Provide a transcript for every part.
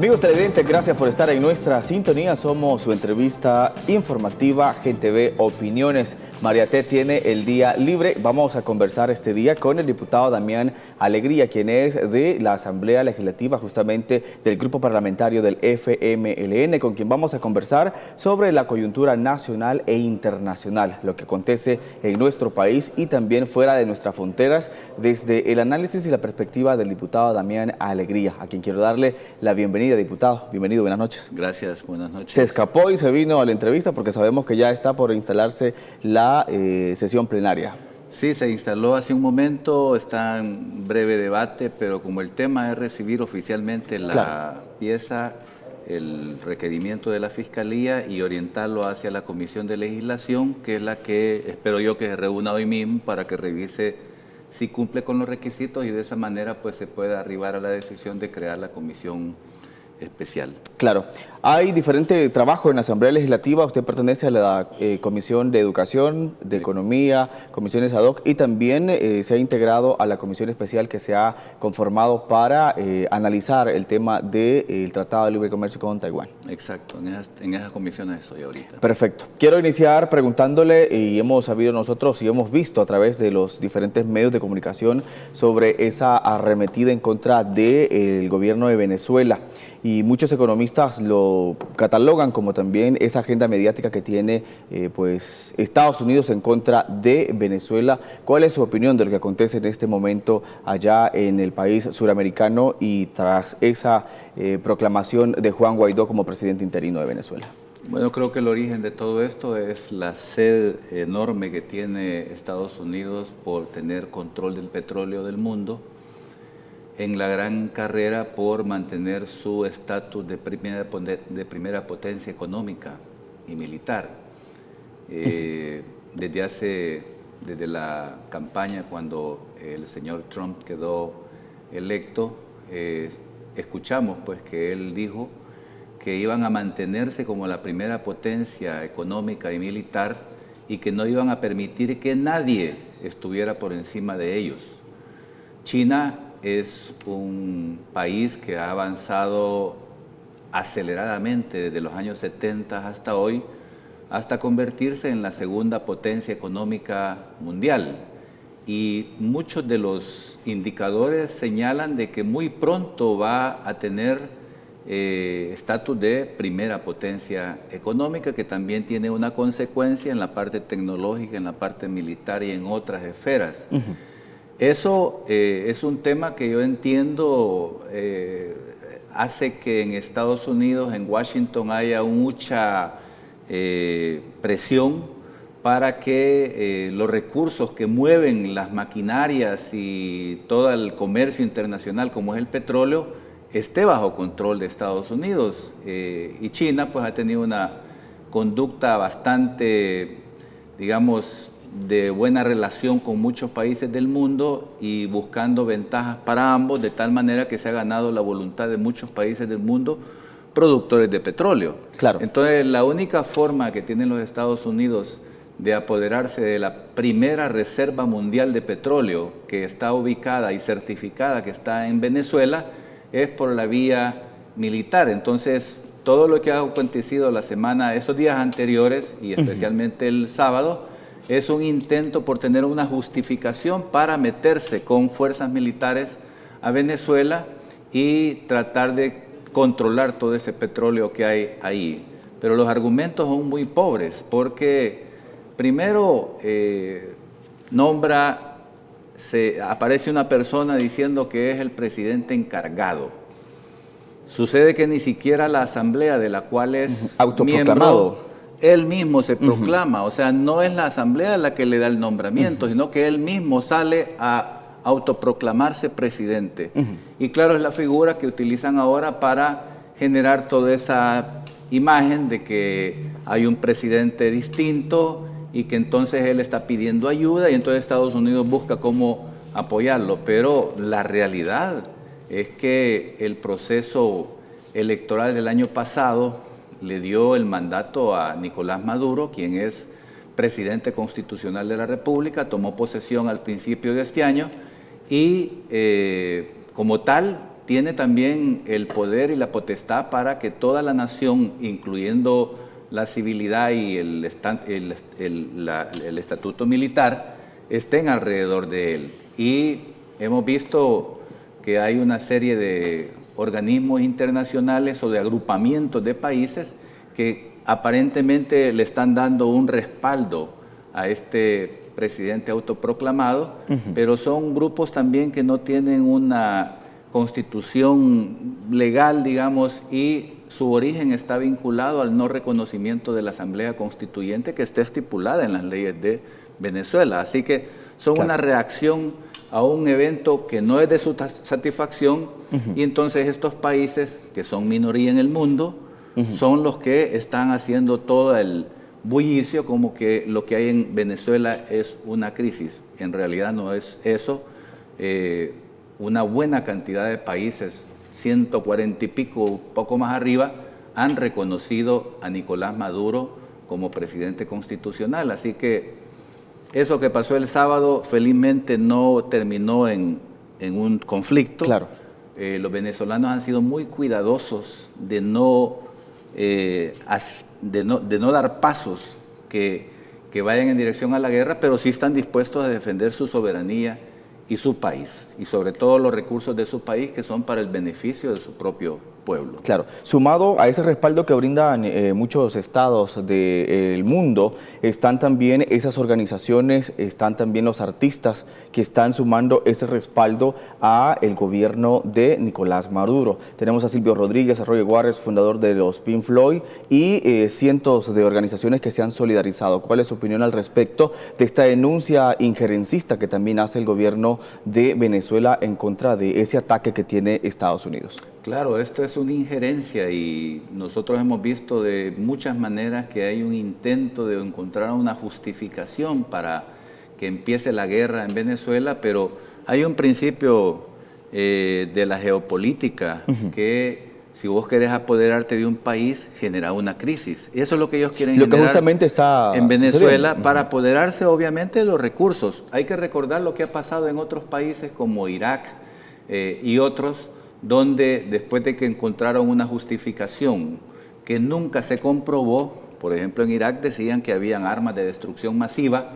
Amigos televidentes, gracias por estar en nuestra sintonía. Somos su entrevista informativa GenTV Opiniones. María T tiene el día libre. Vamos a conversar este día con el diputado Damián Alegría, quien es de la Asamblea Legislativa, justamente del grupo parlamentario del FMLN, con quien vamos a conversar sobre la coyuntura nacional e internacional, lo que acontece en nuestro país y también fuera de nuestras fronteras, desde el análisis y la perspectiva del diputado Damián Alegría, a quien quiero darle la bienvenida, diputado. Bienvenido, buenas noches. Gracias, buenas noches. Se escapó y se vino a la entrevista porque sabemos que ya está por instalarse la sesión plenaria. Sí, se instaló hace un momento, está en breve debate, pero como el tema es recibir oficialmente la pieza, el requerimiento de la Fiscalía y orientarlo hacia la Comisión de Legislación, que es la que espero yo que se reúna hoy mismo para que revise si cumple con los requisitos y de esa manera pues se pueda arribar a la decisión de crear la comisión especial. Claro, hay diferente trabajo en la Asamblea Legislativa. Usted pertenece a la Comisión de Educación, de Economía, comisiones ad hoc, y también se ha integrado a la comisión especial que se ha conformado para analizar el tema del Tratado de Libre Comercio con Taiwán. Exacto, en esas comisiones estoy ahorita. Perfecto. Quiero iniciar preguntándole, y hemos sabido nosotros y hemos visto a través de los diferentes medios de comunicación sobre esa arremetida en contra del gobierno de Venezuela. Y muchos economistas lo catalogan como también esa agenda mediática que tiene pues Estados Unidos en contra de Venezuela. ¿Cuál es su opinión de lo que acontece en este momento allá en el país suramericano y tras esa proclamación de Juan Guaidó como presidente interino de Venezuela? Bueno, creo que el origen de todo esto es la sed enorme que tiene Estados Unidos por tener control del petróleo del mundo, en la gran carrera por mantener su estatus de primera potencia económica y militar. Desde la campaña, cuando el señor Trump quedó electo, escuchamos pues que él dijo que iban a mantenerse como la primera potencia económica y militar y que no iban a permitir que nadie estuviera por encima de ellos. China es un país que ha avanzado aceleradamente desde los años 70 hasta hoy, hasta convertirse en la segunda potencia económica mundial. Y muchos de los indicadores señalan de que muy pronto va a tener estatus de primera potencia económica, que también tiene una consecuencia en la parte tecnológica, en la parte militar y en otras esferas. Eso es un tema que yo entiendo hace que en Estados Unidos, en Washington, haya mucha presión para que los recursos que mueven las maquinarias y todo el comercio internacional, como es el petróleo, esté bajo control de Estados Unidos. Y China pues ha tenido una conducta bastante, digamos, de buena relación con muchos países del mundo y buscando ventajas para ambos, de tal manera que se ha ganado la voluntad de muchos países del mundo productores de petróleo. Claro. Entonces, la única forma que tienen los Estados Unidos de apoderarse de la primera reserva mundial de petróleo, que está ubicada y certificada, que está en Venezuela, es por la vía militar. Entonces, todo lo que ha acontecido la semana, esos días anteriores y especialmente el sábado, es un intento por tener una justificación para meterse con fuerzas militares a Venezuela y tratar de controlar todo ese petróleo que hay ahí. Pero los argumentos son muy pobres porque primero aparece una persona diciendo que es el presidente encargado. Sucede que ni siquiera la asamblea de la cual es miembro, él mismo se proclama, o sea, no es la asamblea la que le da el nombramiento, sino que él mismo sale a autoproclamarse presidente. Y claro, es la figura que utilizan ahora para generar toda esa imagen de que hay un presidente distinto y que entonces él está pidiendo ayuda y entonces Estados Unidos busca cómo apoyarlo. Pero la realidad es que el proceso electoral del año pasado le dio el mandato a Nicolás Maduro, quien es presidente constitucional de la República, tomó posesión al principio de este año y como tal tiene también el poder y la potestad para que toda la nación, incluyendo la civilidad y el estatuto militar, estén alrededor de él. Y hemos visto que hay una serie de organismos internacionales o de agrupamientos de países que aparentemente le están dando un respaldo a este presidente autoproclamado, pero son grupos también que no tienen una constitución legal, digamos, y su origen está vinculado al no reconocimiento de la Asamblea Constituyente que está estipulada en las leyes de Venezuela. Así que son una reacción a un evento que no es de su satisfacción, y entonces estos países, que son minoría en el mundo, son los que están haciendo todo el bullicio como que lo que hay en Venezuela es una crisis. En realidad no es eso. Una buena cantidad de países, 140 y pico, poco más arriba, han reconocido a Nicolás Maduro como presidente constitucional. Así que eso que pasó el sábado felizmente no terminó en un conflicto. Claro. Los venezolanos han sido muy cuidadosos de no dar pasos que vayan en dirección a la guerra, pero sí están dispuestos a defender su soberanía y su país, y sobre todo los recursos de su país que son para el beneficio de su propio pueblo. Claro, sumado a ese respaldo que brindan muchos estados del mundo, están también esas organizaciones, están también los artistas que están sumando ese respaldo a el gobierno de Nicolás Maduro. Tenemos a Silvio Rodríguez, a Roger Waters, fundador de los Pink Floyd, y cientos de organizaciones que se han solidarizado. ¿Cuál es su opinión al respecto de esta denuncia injerencista que también hace el gobierno de Venezuela en contra de ese ataque que tiene Estados Unidos? Claro, esto es una injerencia y nosotros hemos visto de muchas maneras que hay un intento de encontrar una justificación para que empiece la guerra en Venezuela, pero hay un principio de la geopolítica que si vos querés apoderarte de un país, genera una crisis. Eso es lo que ellos quieren generar que justamente está en Venezuela para apoderarse obviamente de los recursos. Hay que recordar lo que ha pasado en otros países como Irak y otros, donde después de que encontraron una justificación que nunca se comprobó, por ejemplo en Irak decían que habían armas de destrucción masiva,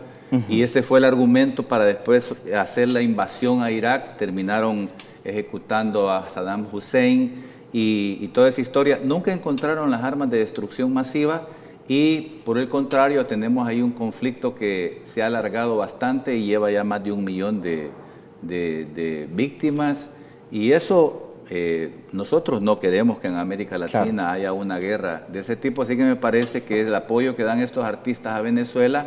y ese fue el argumento para después hacer la invasión a Irak, terminaron ejecutando a Saddam Hussein y toda esa historia. Nunca encontraron las armas de destrucción masiva y por el contrario tenemos ahí un conflicto que se ha alargado bastante y lleva ya más de 1 millón de víctimas, y eso nosotros no queremos que en América Latina haya una guerra de ese tipo, así que me parece que el apoyo que dan estos artistas a Venezuela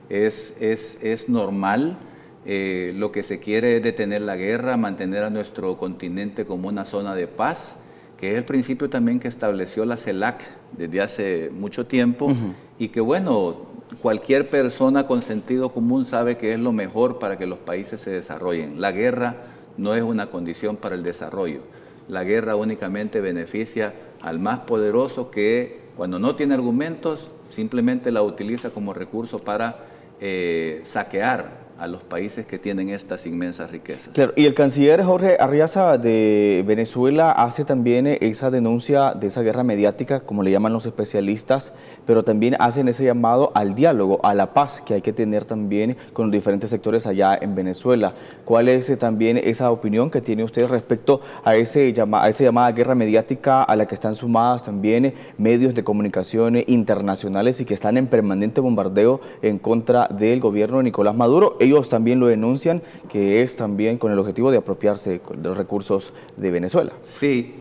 es normal. Lo que se quiere es detener la guerra, mantener a nuestro continente como una zona de paz, que es el principio también que estableció la CELAC desde hace mucho tiempo, y que bueno, cualquier persona con sentido común sabe que es lo mejor para que los países se desarrollen. La guerra no es una condición para el desarrollo. La guerra únicamente beneficia al más poderoso que cuando no tiene argumentos simplemente la utiliza como recurso para saquear a los países que tienen estas inmensas riquezas. Claro, y el canciller Jorge Arriaza de Venezuela hace también esa denuncia de esa guerra mediática, como le llaman los especialistas, pero también hacen ese llamado al diálogo, a la paz que hay que tener también con los diferentes sectores allá en Venezuela. ¿Cuál es también esa opinión que tiene usted respecto a esa llamada guerra mediática a la que están sumadas también medios de comunicación internacionales y que están en permanente bombardeo en contra del gobierno de Nicolás Maduro? Ellos también lo denuncian, que es también con el objetivo de apropiarse de los recursos de Venezuela. Sí,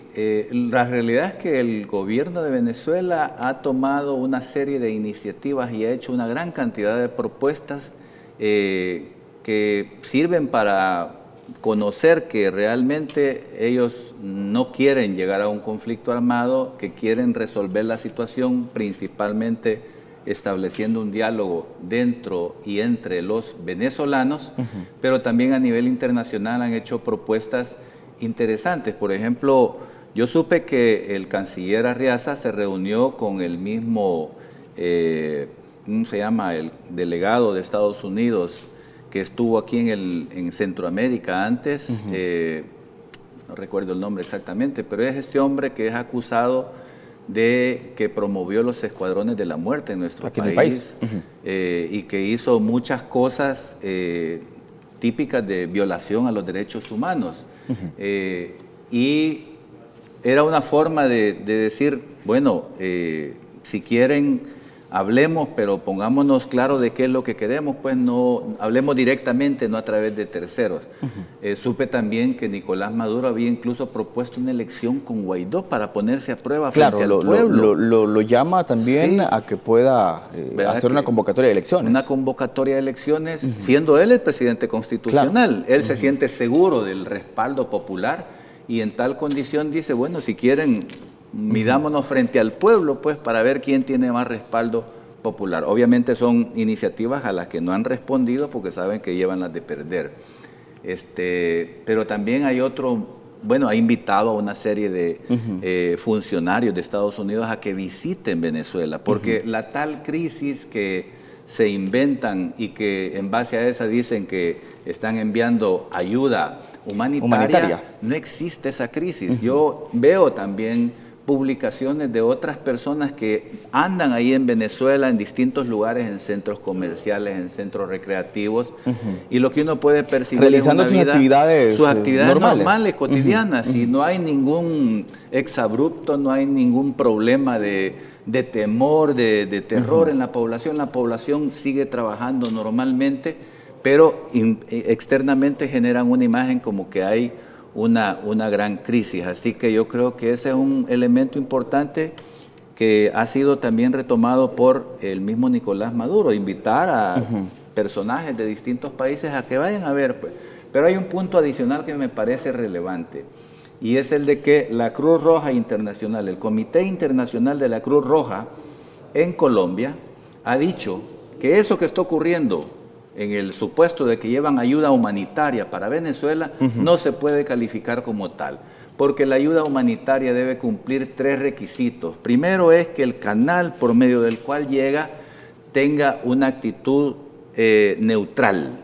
la realidad es que el gobierno de Venezuela ha tomado una serie de iniciativas y ha hecho una gran cantidad de propuestas que sirven para conocer que realmente ellos no quieren llegar a un conflicto armado, que quieren resolver la situación principalmente estableciendo un diálogo dentro y entre los venezolanos, pero también a nivel internacional han hecho propuestas interesantes. Por ejemplo, yo supe que el canciller Arriaza se reunió con el mismo, ¿cómo se llama?, el delegado de Estados Unidos que estuvo aquí en Centroamérica antes, no recuerdo el nombre exactamente, pero es este hombre que es acusado de que promovió los escuadrones de la muerte en nuestro país, y que hizo muchas cosas típicas de violación a los derechos humanos. Y era una forma de decir, bueno, si quieren, hablemos, pero pongámonos claro de qué es lo que queremos, pues no hablemos directamente, no a través de terceros. Supe también que Nicolás Maduro había incluso propuesto una elección con Guaidó para ponerse a prueba frente al pueblo. Lo llama también a que pueda hacer una convocatoria de elecciones. Una convocatoria de elecciones, siendo él el presidente constitucional. Él se siente seguro del respaldo popular y en tal condición dice, bueno, si quieren, midámonos frente al pueblo, pues, para ver quién tiene más respaldo popular. Obviamente son iniciativas a las que no han respondido porque saben que llevan las de perder. Pero también hay otro, bueno, ha invitado a una serie de funcionarios de Estados Unidos a que visiten Venezuela, porque la tal crisis que se inventan y que en base a esa dicen que están enviando ayuda humanitaria. No existe esa crisis. Yo veo también publicaciones de otras personas que andan ahí en Venezuela, en distintos lugares, en centros comerciales, en centros recreativos, y lo que uno puede percibir realizando es una sus actividades normales, cotidianas, y no hay ningún exabrupto, no hay ningún problema de temor, de terror en la población sigue trabajando normalmente, pero externamente generan una imagen como que hay una gran crisis. Así que yo creo que ese es un elemento importante que ha sido también retomado por el mismo Nicolás Maduro, invitar a personajes de distintos países a que vayan a ver. Pues. Pero hay un punto adicional que me parece relevante, y es el de que la Cruz Roja Internacional, el Comité Internacional de la Cruz Roja en Colombia, ha dicho que eso que está ocurriendo en el supuesto de que llevan ayuda humanitaria para Venezuela, no se puede calificar como tal, porque la ayuda humanitaria debe cumplir 3 requisitos. Primero es que el canal por medio del cual llega tenga una actitud neutral,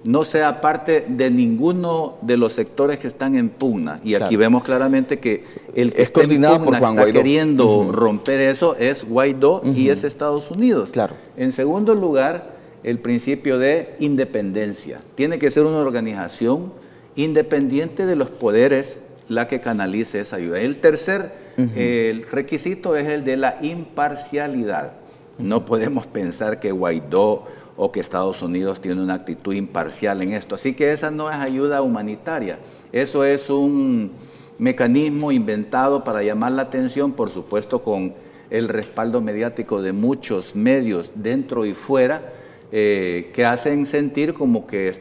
no sea parte de ninguno de los sectores que están en pugna. Y aquí vemos claramente que el que está en pugna, está queriendo romper eso, es Guaidó y es Estados Unidos. En segundo lugar, el principio de independencia. Tiene que ser una organización independiente de los poderes la que canalice esa ayuda. El tercer el requisito es el de la imparcialidad. No podemos pensar que Guaidó o que Estados Unidos tiene una actitud imparcial en esto. Así que esa no es ayuda humanitaria. Eso es un mecanismo inventado para llamar la atención, por supuesto con el respaldo mediático de muchos medios dentro y fuera, que hacen sentir como que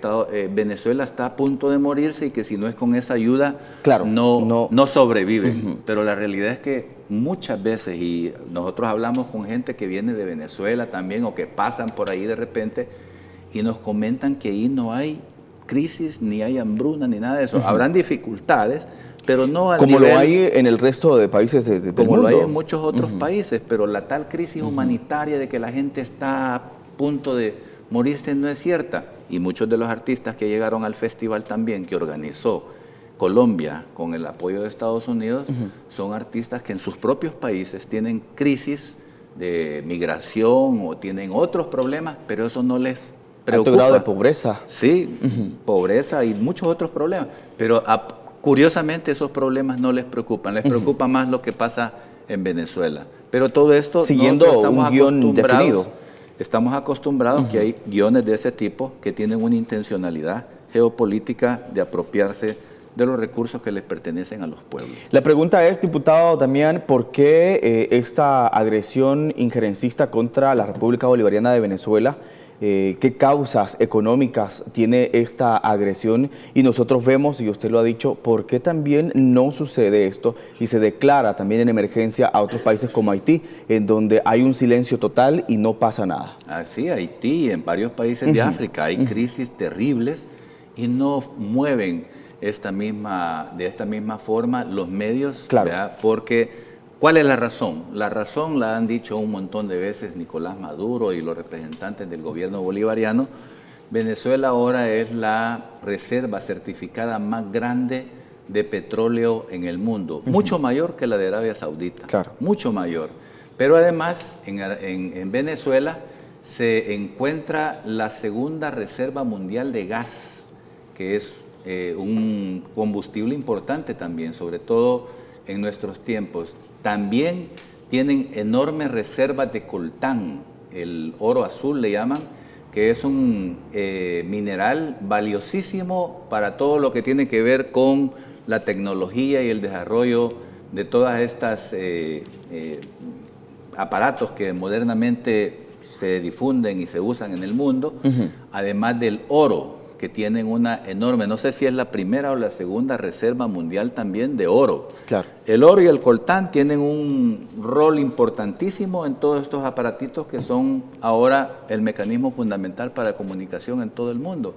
Venezuela está a punto de morirse y que si no es con esa ayuda no sobrevive. Pero la realidad es que muchas veces, y nosotros hablamos con gente que viene de Venezuela también o que pasan por ahí de repente y nos comentan que ahí no hay crisis, ni hay hambruna, ni nada de eso. Habrán dificultades, pero no al como nivel, lo hay en el resto de países del mundo. Como lo hay en muchos otros países, pero la tal crisis humanitaria de que la gente está a punto de morirse no es cierta. Y muchos de los artistas que llegaron al festival también, que organizó Colombia con el apoyo de Estados Unidos, son artistas que en sus propios países tienen crisis de migración o tienen otros problemas, pero eso no les preocupa. Alto grado de pobreza. Sí, pobreza y muchos otros problemas, pero curiosamente esos problemas no les preocupan, les preocupa más lo que pasa en Venezuela. Pero todo esto siguiendo un guión definido. Estamos acostumbrados que hay guiones de ese tipo que tienen una intencionalidad geopolítica de apropiarse de los recursos que les pertenecen a los pueblos. La pregunta es, diputado Damián, ¿por qué esta agresión injerencista contra la República Bolivariana de Venezuela? ¿Qué causas económicas tiene esta agresión? Y nosotros vemos, y usted lo ha dicho, ¿por qué también no sucede esto y se declara también en emergencia a otros países como Haití, en donde hay un silencio total y no pasa nada? Así, Haití y en varios países de África hay crisis terribles y no mueven de esta misma forma los medios, ¿verdad? Porque ¿cuál es la razón? La razón la han dicho un montón de veces Nicolás Maduro y los representantes del gobierno bolivariano. Venezuela ahora es la reserva certificada más grande de petróleo en el mundo, mucho mayor que la de Arabia Saudita, Claro. mucho mayor. Pero además en Venezuela se encuentra la segunda reserva mundial de gas, que es un combustible importante también, sobre todo en nuestros tiempos. También tienen enormes reservas de coltán, el oro azul le llaman, que es un mineral valiosísimo para todo lo que tiene que ver con la tecnología y el desarrollo de todas estas aparatos que modernamente se difunden y se usan en el mundo, además del oro, que tienen una enorme, no sé si es la primera o la segunda reserva mundial también de oro. Claro. El oro y el coltán tienen un rol importantísimo en todos estos aparatitos que son ahora el mecanismo fundamental para comunicación en todo el mundo.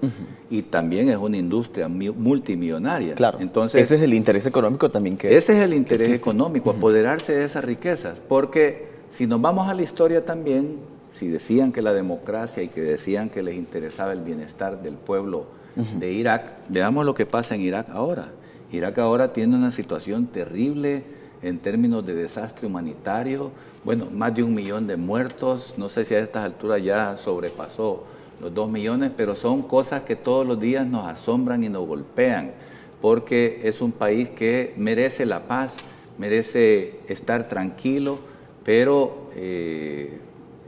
Y también es una industria multimillonaria. Claro. Entonces, ese es el interés económico también que ese es el interés existe. económico, apoderarse de esas riquezas. Porque si nos vamos a la historia también, si decían que la democracia y que decían que les interesaba el bienestar del pueblo de Irak, veamos lo que pasa en Irak ahora. Irak ahora tiene una situación terrible en términos de desastre humanitario, bueno, más de 1 millón de muertos, no sé si a estas alturas ya sobrepasó los 2 millones, pero son cosas que todos los días nos asombran y nos golpean, porque es un país que merece la paz, merece estar tranquilo, pero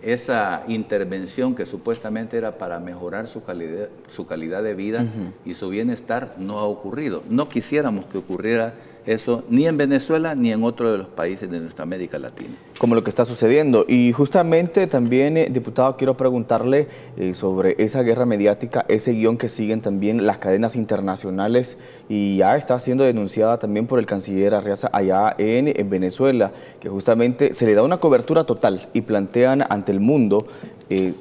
esa intervención que supuestamente era para mejorar su calidad de vida y su bienestar no ha ocurrido. No quisiéramos que ocurriera eso ni en Venezuela ni en otro de los países de nuestra América Latina. Como lo que está sucediendo. Y justamente también, diputado, quiero preguntarle sobre esa guerra mediática, ese guión que siguen también las cadenas internacionales y ya está siendo denunciada también por el canciller Arriaza allá en Venezuela, que justamente se le da una cobertura total y plantean ante el mundo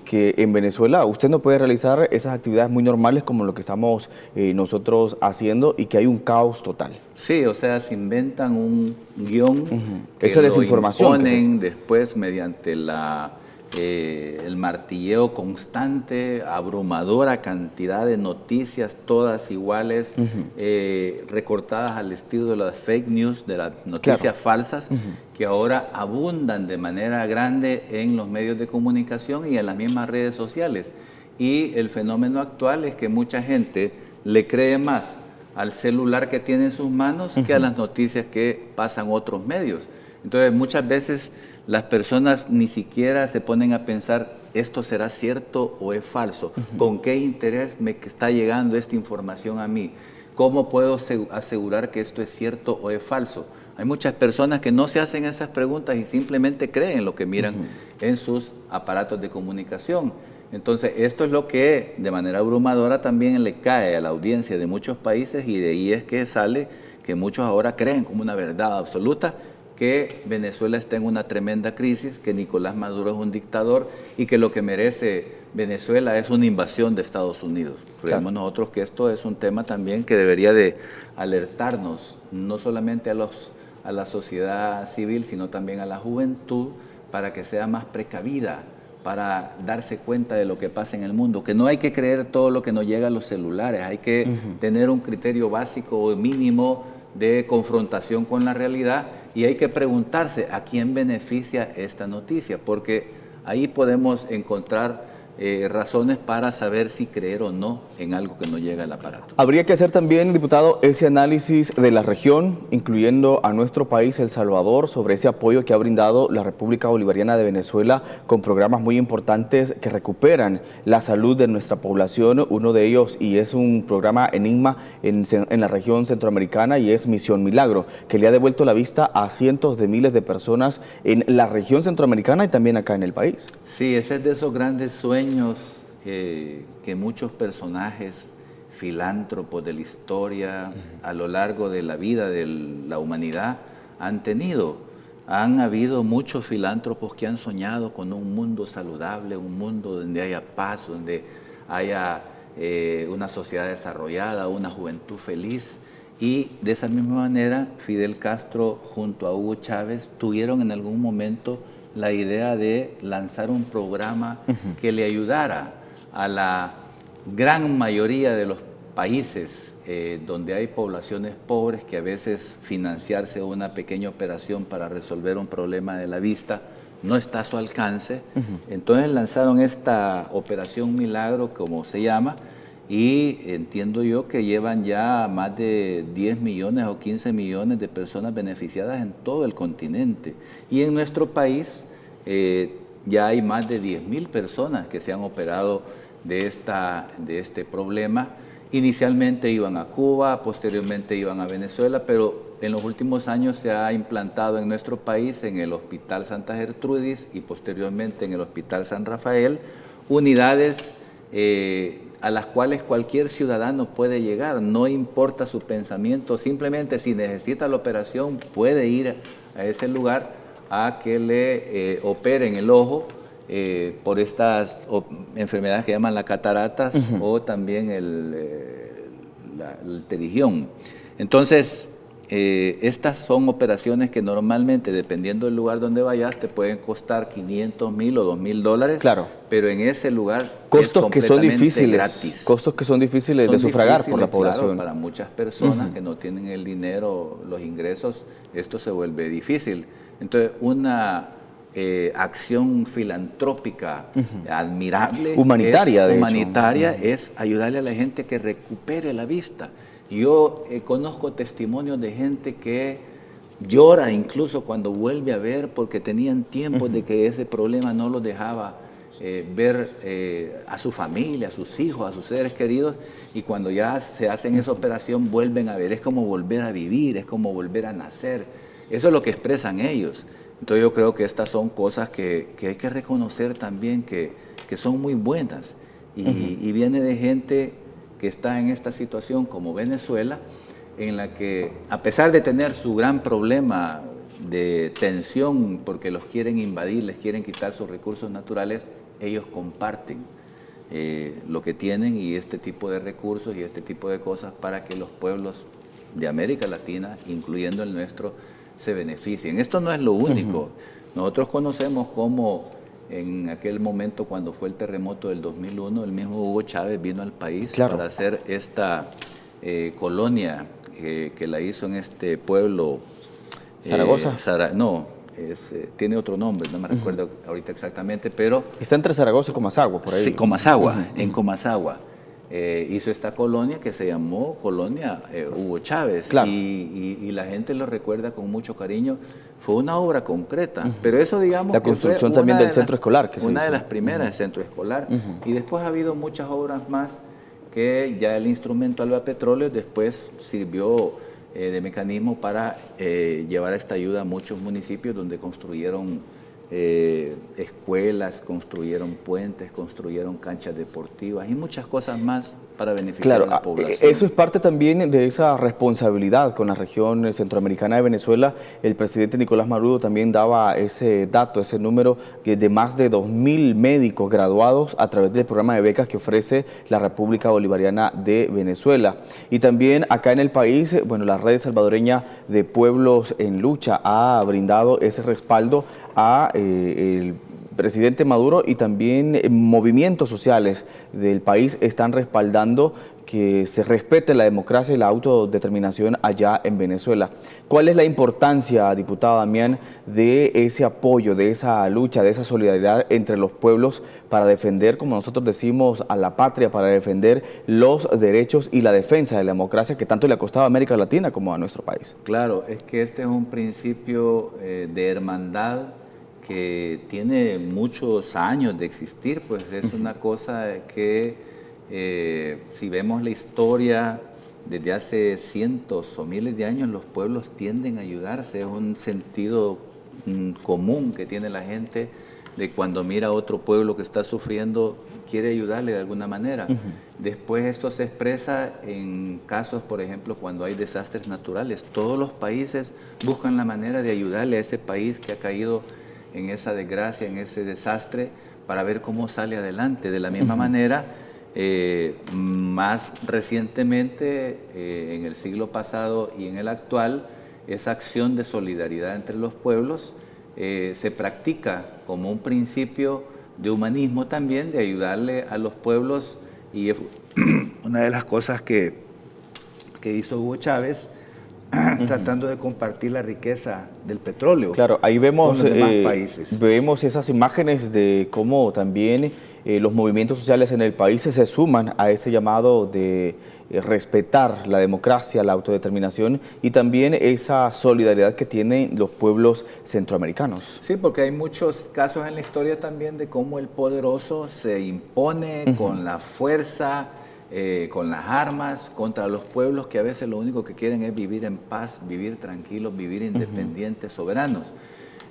que en Venezuela usted no puede realizar esas actividades muy normales como lo que estamos nosotros haciendo y que hay un caos total. Sí, o sea, se inventan un guión que esa lo desinformación imponen después mediante el martilleo constante, abrumadora cantidad de noticias, todas iguales, recortadas al estilo de las fake news, de las noticias falsas, que ahora abundan de manera grande en los medios de comunicación y en las mismas redes sociales. Y el fenómeno actual es que mucha gente le cree más al celular que tiene en sus manos que a las noticias que pasan otros medios. Entonces, muchas veces las personas ni siquiera se ponen a pensar, ¿esto será cierto o es falso? ¿Con qué interés me está llegando esta información a mí? ¿Cómo puedo asegurar que esto es cierto o es falso? Hay muchas personas que no se hacen esas preguntas y simplemente creen lo que miran en sus aparatos de comunicación. Entonces, esto es lo que de manera abrumadora también le cae a la audiencia de muchos países y de ahí es que sale que muchos ahora creen como una verdad absoluta que Venezuela está en una tremenda crisis, que Nicolás Maduro es un dictador y que lo que merece Venezuela es una invasión de Estados Unidos. Creemos nosotros que esto es un tema también que debería de alertarnos, no solamente a la sociedad civil, sino también a la juventud, para que sea más precavida, para darse cuenta de lo que pasa en el mundo, que no hay que creer todo lo que nos llega a los celulares, hay que tener un criterio básico o mínimo de confrontación con la realidad y hay que preguntarse a quién beneficia esta noticia, porque ahí podemos encontrar razones para saber si creer o no en algo que no llega al aparato. Habría que hacer también, diputado, ese análisis de la región, incluyendo a nuestro país, El Salvador, sobre ese apoyo que ha brindado la República Bolivariana de Venezuela con programas muy importantes que recuperan la salud de nuestra población. Uno de ellos, y es un programa Enigma en la región centroamericana, y es Misión Milagro, que le ha devuelto la vista a cientos de miles de personas en la región centroamericana y también acá en el país. Sí, ese es de esos grandes sueños que muchos personajes filántropos de la historia a lo largo de la vida de la humanidad han tenido. Han habido muchos filántropos que han soñado con un mundo saludable, un mundo donde haya paz, donde haya una sociedad desarrollada, una juventud feliz. Y de esa misma manera, Fidel Castro junto a Hugo Chávez tuvieron en algún momento la idea de lanzar un programa que le ayudara a la gran mayoría de los países donde hay poblaciones pobres que a veces financiarse una pequeña operación para resolver un problema de la vista no está a su alcance. Entonces lanzaron esta Operación Milagro, como se llama, y entiendo yo que llevan ya más de 10 millones o 15 millones de personas beneficiadas en todo el continente. Y en nuestro país ya hay más de 10.000 personas que se han operado de este problema. Inicialmente iban a Cuba, posteriormente iban a Venezuela, pero en los últimos años se ha implantado en nuestro país, en el Hospital Santa Gertrudis y posteriormente en el Hospital San Rafael, unidades a las cuales cualquier ciudadano puede llegar, no importa su pensamiento, simplemente si necesita la operación puede ir a ese lugar a que le operen el ojo por estas enfermedades que llaman las cataratas o también el pterigión. Entonces, estas son operaciones que normalmente, dependiendo del lugar donde vayas, te pueden costar 500,000 o 2,000 dólares. Claro. Pero en ese lugar costos es que son difíciles, gratis. Costos que son difíciles de sufragar por la población. Claro, para muchas personas que no tienen el dinero, los ingresos, esto se vuelve difícil. Entonces, una acción filantrópica admirable, humanitaria, es ayudarle a la gente que recupere la vista. Yo conozco testimonios de gente que llora incluso cuando vuelve a ver porque tenían tiempo de que ese problema no los dejaba ver a su familia, a sus hijos, a sus seres queridos, y cuando ya se hacen esa operación vuelven a ver. Es como volver a vivir, es como volver a nacer. Eso es lo que expresan ellos. Entonces yo creo que estas son cosas que hay que reconocer también que son muy buenas y viene de gente que está en esta situación como Venezuela, en la que a pesar de tener su gran problema de tensión porque los quieren invadir, les quieren quitar sus recursos naturales, ellos comparten lo que tienen y este tipo de recursos y este tipo de cosas para que los pueblos de América Latina, incluyendo el nuestro, se beneficien. Esto no es lo único. Nosotros conocemos cómo en aquel momento, cuando fue el terremoto del 2001, el mismo Hugo Chávez vino al país para hacer esta colonia que la hizo en este pueblo. ¿Zaragoza? Tiene otro nombre, no me recuerdo ahorita exactamente, pero... Está entre Zaragoza y Comasagua, por ahí. Sí, Comasagua, en Comasagua. Hizo esta colonia que se llamó Colonia Hugo Chávez, claro. y la gente lo recuerda con mucho cariño. Fue una obra concreta, pero eso, digamos, la construcción también del centro escolar. Una de las primeras del centro escolar, y después ha habido muchas obras más que ya el instrumento Alba Petróleo después sirvió de mecanismo para llevar esta ayuda a muchos municipios donde construyeron escuelas, construyeron puentes, construyeron canchas deportivas y muchas cosas más para beneficiar a la población. Eso es parte también de esa responsabilidad con la región centroamericana de Venezuela. El presidente Nicolás Maduro también daba ese dato, ese número de más de 2,000 médicos graduados a través del programa de becas que ofrece la República Bolivariana de Venezuela. Y también acá en el país, bueno, la Red Salvadoreña de Pueblos en Lucha ha brindado ese respaldo a el presidente Maduro, y también movimientos sociales del país están respaldando que se respete la democracia y la autodeterminación allá en Venezuela. ¿Cuál es la importancia, diputado Damián, de ese apoyo, de esa lucha, de esa solidaridad entre los pueblos para defender, como nosotros decimos, a la patria, para defender los derechos y la defensa de la democracia que tanto le ha costado a América Latina como a nuestro país? Claro, es que este es un principio de hermandad que tiene muchos años de existir, pues es una cosa que si vemos la historia desde hace cientos o miles de años, los pueblos tienden a ayudarse. Es un sentido común que tiene la gente de cuando mira a otro pueblo que está sufriendo, quiere ayudarle de alguna manera. Después esto se expresa en casos, por ejemplo, cuando hay desastres naturales. Todos los países buscan la manera de ayudarle a ese país que ha caído en esa desgracia, en ese desastre, para ver cómo sale adelante. De la misma manera, más recientemente, en el siglo pasado y en el actual, esa acción de solidaridad entre los pueblos se practica como un principio de humanismo también, de ayudarle a los pueblos Y una de las cosas que hizo Hugo Chávez, tratando de compartir la riqueza del petróleo. Claro, ahí vemos, con los demás países. Vemos esas imágenes de cómo también los movimientos sociales en el país se suman a ese llamado de respetar la democracia, la autodeterminación y también esa solidaridad que tienen los pueblos centroamericanos. Sí, porque hay muchos casos en la historia también de cómo el poderoso se impone con la fuerza, con las armas contra los pueblos que a veces lo único que quieren es vivir en paz, vivir tranquilos, vivir independientes, soberanos.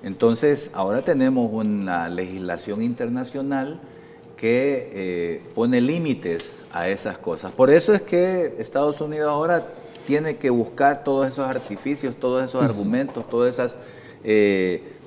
Entonces, ahora tenemos una legislación internacional que pone límites a esas cosas. Por eso es que Estados Unidos ahora tiene que buscar todos esos artificios, todos esos argumentos, todas esas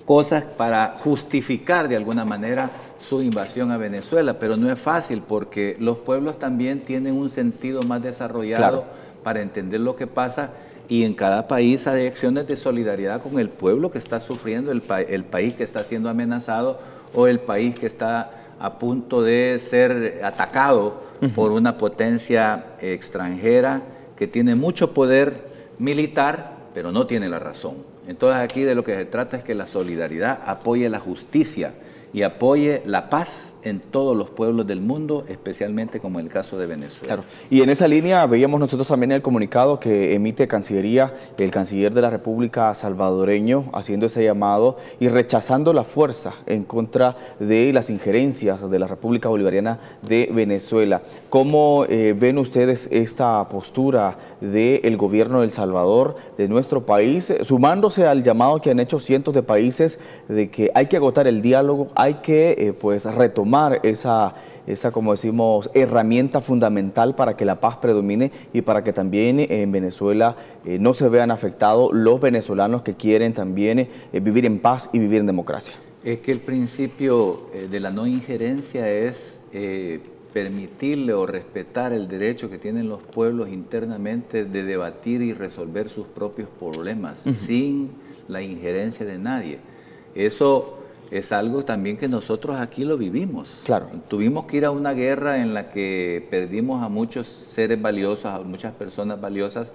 cosas para justificar de alguna manera su invasión a Venezuela, pero no es fácil porque los pueblos también tienen un sentido más desarrollado para entender lo que pasa y en cada país hay acciones de solidaridad con el pueblo que está sufriendo, el país que está siendo amenazado o el país que está a punto de ser atacado por una potencia extranjera que tiene mucho poder militar, pero no tiene la razón. Entonces aquí de lo que se trata es que la solidaridad apoye la justicia y apoye la paz en todos los pueblos del mundo, especialmente como en el caso de Venezuela. Claro. Y en esa línea veíamos nosotros también el comunicado que emite Cancillería, el canciller de la República salvadoreño, haciendo ese llamado y rechazando la fuerza en contra de las injerencias de la República Bolivariana de Venezuela. ¿Cómo ven ustedes esta postura del gobierno de El Salvador, de nuestro país, sumándose al llamado que han hecho cientos de países de que hay que agotar el diálogo, hay que pues retomar esa, como decimos, herramienta fundamental para que la paz predomine y para que también en Venezuela no se vean afectados los venezolanos que quieren también vivir en paz y vivir en democracia? Es que el principio de la no injerencia es permitirle o respetar el derecho que tienen los pueblos internamente de debatir y resolver sus propios problemas sin la injerencia de nadie. Eso es algo también que nosotros aquí lo vivimos. Claro. Tuvimos que ir a una guerra en la que perdimos a muchos seres valiosos, a muchas personas valiosas,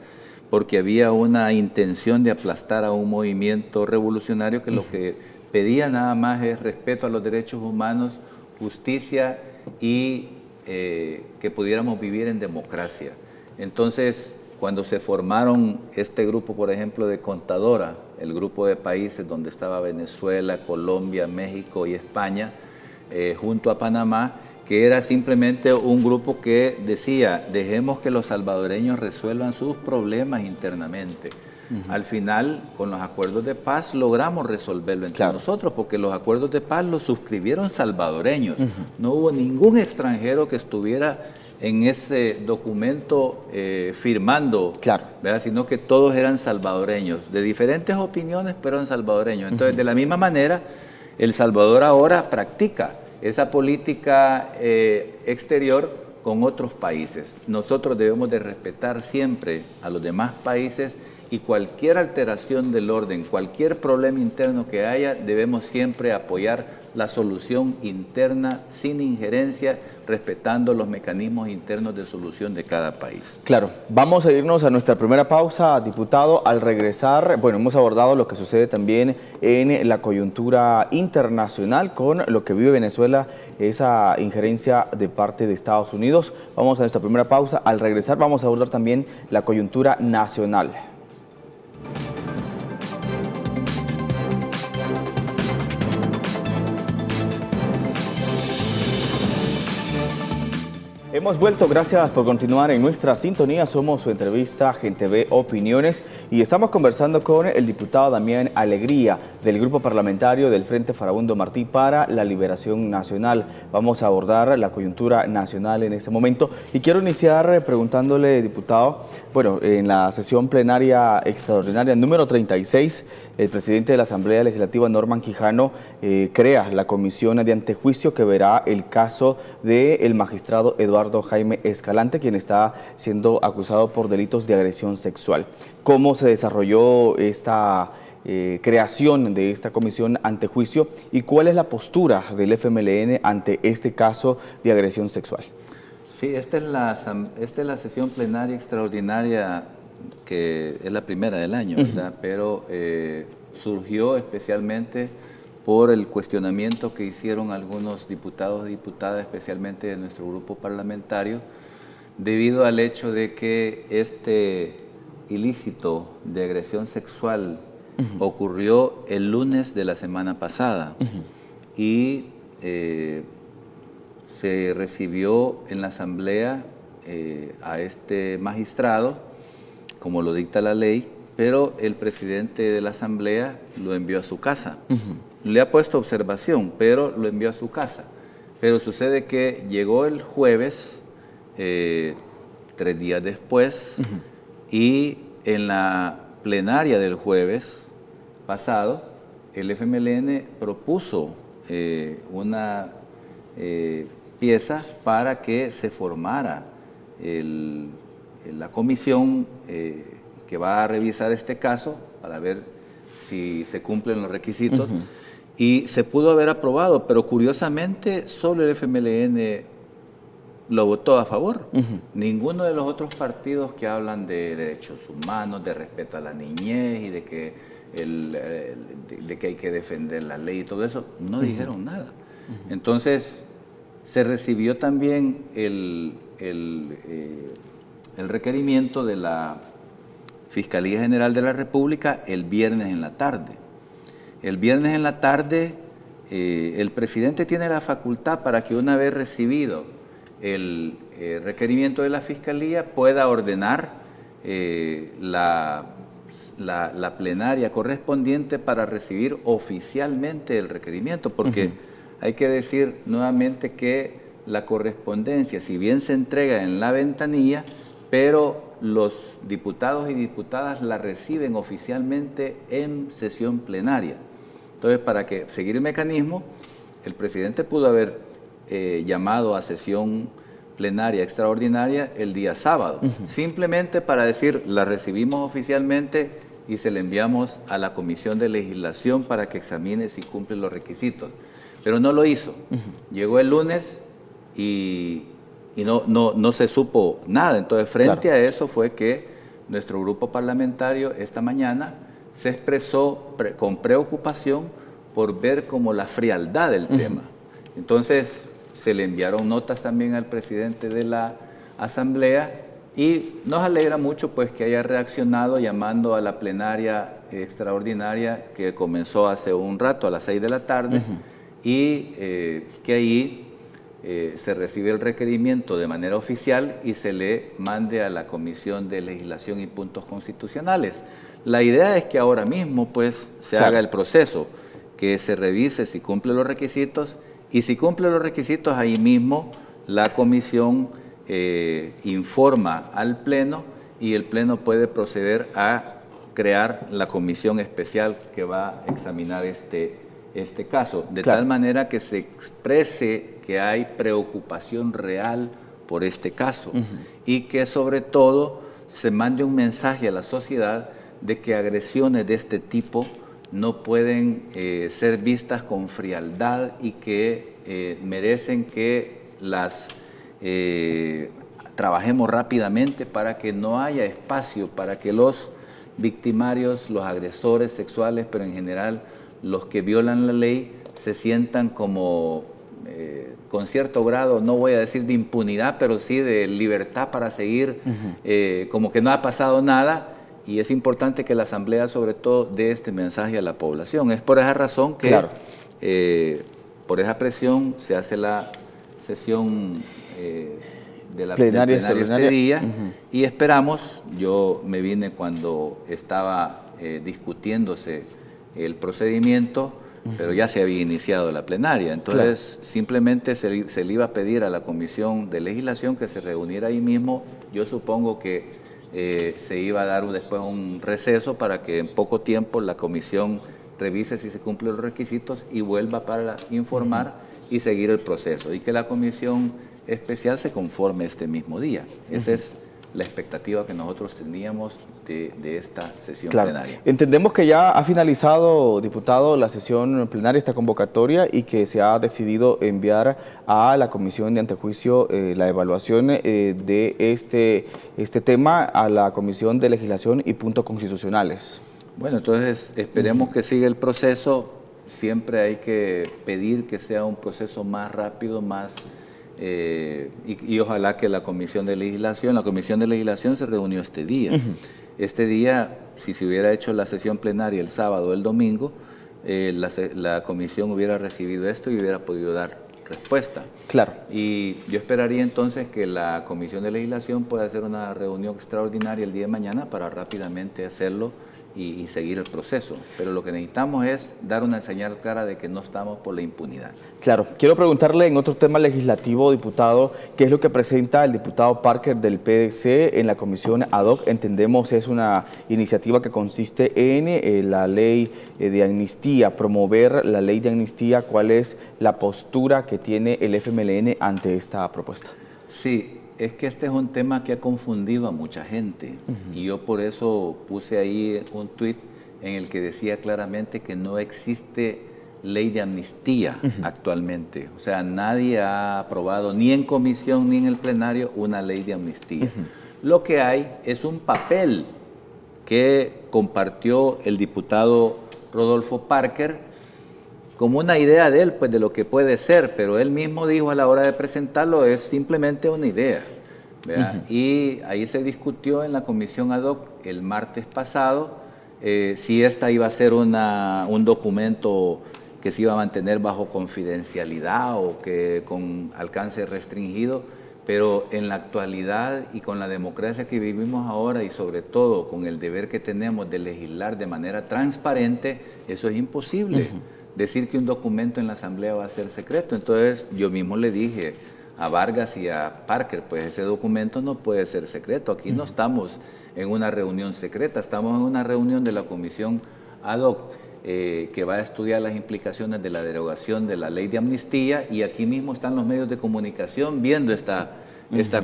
porque había una intención de aplastar a un movimiento revolucionario que lo que pedía nada más es respeto a los derechos humanos, justicia y que pudiéramos vivir en democracia. Entonces, cuando se formaron este grupo, por ejemplo, de Contadora, el grupo de países donde estaba Venezuela, Colombia, México y España, junto a Panamá, que era simplemente un grupo que decía, dejemos que los salvadoreños resuelvan sus problemas internamente. Al final, con los acuerdos de paz, logramos resolverlo entre nosotros, porque los acuerdos de paz los suscribieron salvadoreños. No hubo ningún extranjero que estuviera en ese documento firmando, ¿verdad? Sino que todos eran salvadoreños, de diferentes opiniones, pero eran salvadoreños. Entonces, de la misma manera, El Salvador ahora practica esa política exterior con otros países. Nosotros debemos de respetar siempre a los demás países y cualquier alteración del orden, cualquier problema interno que haya, debemos siempre apoyar la solución interna sin injerencia, respetando los mecanismos internos de solución de cada país. Claro, vamos a irnos a nuestra primera pausa, diputado. Al regresar, bueno, hemos abordado lo que sucede también en la coyuntura internacional con lo que vive Venezuela, esa injerencia de parte de Estados Unidos. Vamos a nuestra primera pausa. Al regresar vamos a abordar también la coyuntura nacional. Hemos vuelto, gracias por continuar en nuestra sintonía. Somos su entrevista Gente Ve Opiniones y estamos conversando con el diputado Damián Alegría del grupo parlamentario del Frente Farabundo Martí para la Liberación Nacional. Vamos a abordar la coyuntura nacional en este momento y quiero iniciar preguntándole, diputado, bueno, en la sesión plenaria extraordinaria número 36, el presidente de la Asamblea Legislativa, Norman Quijano, crea la comisión de antejuicio que verá el caso del magistrado Eduardo Jaime Escalante, quien está siendo acusado por delitos de agresión sexual. ¿Cómo se desarrolló esta creación de esta comisión antejuicio y cuál es la postura del FMLN ante este caso de agresión sexual? Sí, esta es la sesión plenaria extraordinaria, que es la primera del año, ¿verdad? Pero surgió especialmente por el cuestionamiento que hicieron algunos diputados y diputadas, especialmente de nuestro grupo parlamentario, debido al hecho de que este ilícito de agresión sexual ocurrió el lunes de la semana pasada y se recibió en la Asamblea a este magistrado, como lo dicta la ley, pero el presidente de la Asamblea lo envió a su casa. Le ha puesto observación, pero lo envió a su casa. Pero sucede que llegó el jueves, 3 días después, y en la plenaria del jueves pasado, el FMLN propuso una pieza para que se formara la comisión que va a revisar este caso para ver si se cumplen los requisitos. Y se pudo haber aprobado, pero curiosamente solo el FMLN lo votó a favor. Ninguno de los otros partidos que hablan de derechos humanos, de respeto a la niñez y de que, de que hay que defender la ley y todo eso, no dijeron nada. Entonces, se recibió también el requerimiento de la Fiscalía General de la República el viernes en la tarde. El viernes en la tarde, el presidente tiene la facultad para que una vez recibido el requerimiento de la Fiscalía pueda ordenar la plenaria correspondiente para recibir oficialmente el requerimiento, porque hay que decir nuevamente que la correspondencia, si bien se entrega en la ventanilla, pero los diputados y diputadas la reciben oficialmente en sesión plenaria. Entonces, para seguir el mecanismo, el presidente pudo haber llamado a sesión plenaria extraordinaria el día sábado, simplemente para decir, la recibimos oficialmente y se la enviamos a la Comisión de Legislación para que examine si cumple los requisitos. Pero no lo hizo. Llegó el lunes y no se supo nada. Entonces, frente a eso fue que nuestro grupo parlamentario esta mañana se expresó con preocupación por ver como la frialdad del tema. Entonces, se le enviaron notas también al presidente de la Asamblea y nos alegra mucho pues que haya reaccionado llamando a la plenaria extraordinaria que comenzó hace un rato a las 6 de la tarde y que ahí se recibe el requerimiento de manera oficial y se le mande a la Comisión de Legislación y Puntos Constitucionales. La idea es que ahora mismo pues se haga el proceso, que se revise si cumple los requisitos y si cumple los requisitos ahí mismo la comisión informa al Pleno y el Pleno puede proceder a crear la comisión especial que va a examinar este caso, de tal manera que se exprese que hay preocupación real por este caso y que sobre todo se mande un mensaje a la sociedad de que agresiones de este tipo no pueden ser vistas con frialdad y que merecen que las trabajemos rápidamente para que no haya espacio para que los victimarios, los agresores sexuales, pero en general los que violan la ley, se sientan como con cierto grado, no voy a decir de impunidad, pero sí de libertad para seguir como que no ha pasado nada. Y es importante que la Asamblea sobre todo dé este mensaje a la población. Es por esa razón que por esa presión se hace la sesión de la plenaria este día y esperamos, yo me vine cuando estaba discutiéndose el procedimiento, pero ya se había iniciado la plenaria. Entonces simplemente se le iba a pedir a la Comisión de Legislación que se reuniera ahí mismo. Yo supongo que se iba a dar después un receso para que en poco tiempo la comisión revise si se cumplen los requisitos y vuelva para informar y seguir el proceso y que la comisión especial se conforme este mismo día. Esa es la expectativa que nosotros teníamos de esta sesión Claro. plenaria. Entendemos que ya ha finalizado, diputado, la sesión plenaria, esta convocatoria, y que se ha decidido enviar a la Comisión de Antejuicio la evaluación de este tema a la Comisión de Legislación y Puntos Constitucionales. Bueno, entonces esperemos que siga el proceso. Siempre hay que pedir que sea un proceso más rápido, más y ojalá que la Comisión de Legislación se reunió este día. Este día, si se hubiera hecho la sesión plenaria el sábado o el domingo, la comisión hubiera recibido esto y hubiera podido dar respuesta. Claro. Y yo esperaría entonces que la Comisión de Legislación pueda hacer una reunión extraordinaria el día de mañana para rápidamente hacerlo y seguir el proceso. Pero lo que necesitamos es dar una señal clara de que no estamos por la impunidad. Claro. Quiero preguntarle en otro tema legislativo, diputado, ¿qué es lo que presenta el diputado Parker del PDC en la comisión ad hoc? Entendemos es una iniciativa que consiste en la ley de amnistía, promover la ley de amnistía. ¿Cuál es la postura que tiene el FMLN ante esta propuesta? Sí, es que este es un tema que ha confundido a mucha gente y yo por eso puse ahí un tuit en el que decía claramente que no existe ley de amnistía actualmente. O sea, nadie ha aprobado ni en comisión ni en el plenario una ley de amnistía. Lo que hay es un papel que compartió el diputado Rodolfo Parker como una idea de él, pues de lo que puede ser, pero él mismo dijo a la hora de presentarlo, es simplemente una idea, ¿verdad? Y ahí se discutió en la comisión ad hoc el martes pasado si esta iba a ser un documento que se iba a mantener bajo confidencialidad o que con alcance restringido, pero en la actualidad y con la democracia que vivimos ahora y sobre todo con el deber que tenemos de legislar de manera transparente, eso es imposible. Decir que un documento en la Asamblea va a ser secreto. Entonces yo mismo le dije a Vargas y a Parker, pues ese documento no puede ser secreto. Aquí no estamos en una reunión secreta, estamos en una reunión de la comisión ad hoc que va a estudiar las implicaciones de la derogación de la ley de amnistía y aquí mismo están los medios de comunicación viendo esta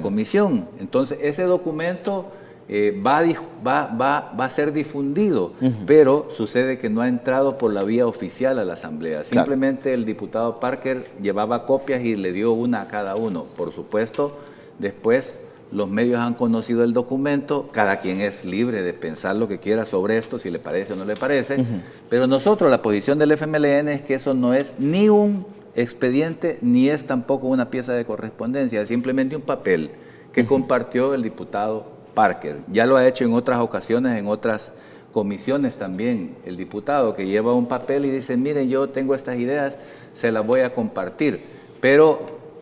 comisión. Entonces ese documento va a ser difundido, pero sucede que no ha entrado por la vía oficial a la Asamblea. Simplemente el diputado Parker llevaba copias y le dio una a cada uno. Por supuesto, después los medios han conocido el documento, cada quien es libre de pensar lo que quiera sobre esto, si le parece o no le parece, pero nosotros, la posición del FMLN es que eso no es ni un expediente, ni es tampoco una pieza de correspondencia, es simplemente un papel que compartió el diputado Parker. Ya lo ha hecho en otras ocasiones, en otras comisiones también, el diputado que lleva un papel y dice, miren, yo tengo estas ideas, se las voy a compartir. Pero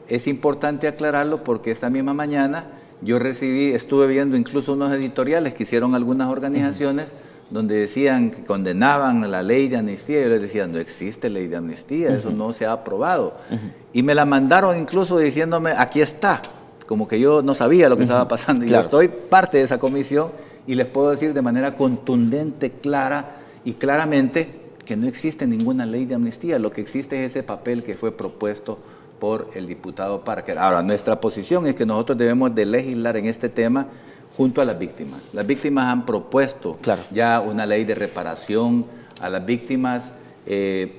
es importante aclararlo porque esta misma mañana yo estuve viendo incluso unos editoriales que hicieron algunas organizaciones donde decían que condenaban la ley de amnistía. Yo les decía, no existe ley de amnistía, eso no se ha aprobado. Y me la mandaron incluso diciéndome, aquí está. Como que yo no sabía lo que estaba pasando. Y yo estoy parte de esa comisión y les puedo decir de manera contundente, clara y claramente que no existe ninguna ley de amnistía. Lo que existe es ese papel que fue propuesto por el diputado Parker. Ahora, nuestra posición es que nosotros debemos de legislar en este tema junto a las víctimas. Las víctimas han propuesto ya una ley de reparación a las víctimas.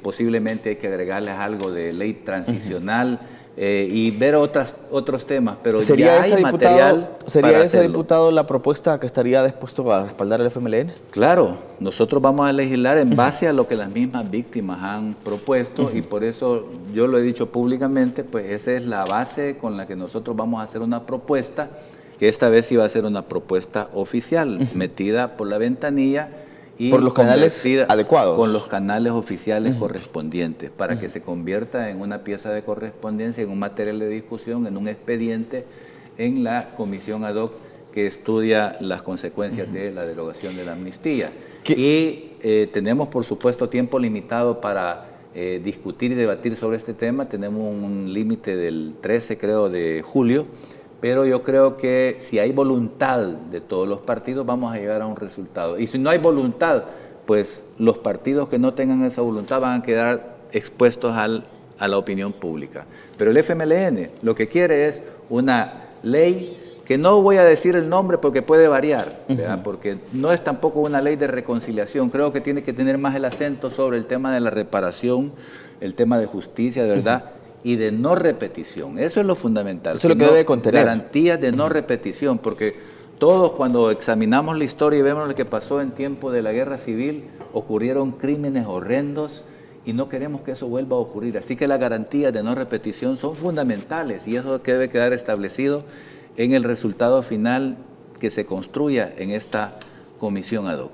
Posiblemente hay que agregarles algo de ley transicional. Y ver otros temas, pero ya hay material para ¿Sería ese, hacerlo. diputado, la propuesta que estaría dispuesto a respaldar el FMLN? Claro, nosotros vamos a legislar en base a lo que las mismas víctimas han propuesto y por eso yo lo he dicho públicamente, pues esa es la base con la que nosotros vamos a hacer una propuesta, que esta vez iba a ser una propuesta oficial, metida por la ventanilla, y por los canales adecuados. Con los canales oficiales correspondientes, para que se convierta en una pieza de correspondencia, en un material de discusión, en un expediente en la comisión ad hoc que estudia las consecuencias de la derogación de la amnistía. Y tenemos, por supuesto, tiempo limitado para discutir y debatir sobre este tema. Tenemos un límite del 13, creo, de julio. Pero yo creo que si hay voluntad de todos los partidos, vamos a llegar a un resultado. Y si no hay voluntad, pues los partidos que no tengan esa voluntad van a quedar expuestos a la opinión pública. Pero el FMLN lo que quiere es una ley que no voy a decir el nombre porque puede variar, ¿verdad? Porque no es tampoco una ley de reconciliación. Creo que tiene que tener más el acento sobre el tema de la reparación, el tema de justicia, de verdad, y de no repetición. Eso es lo fundamental. Eso es lo que debe contener. Garantías de no repetición, porque todos cuando examinamos la historia y vemos lo que pasó en tiempo de la guerra civil, ocurrieron crímenes horrendos y no queremos que eso vuelva a ocurrir. Así que las garantías de no repetición son fundamentales y eso debe quedar establecido en el resultado final que se construya en esta comisión ad hoc.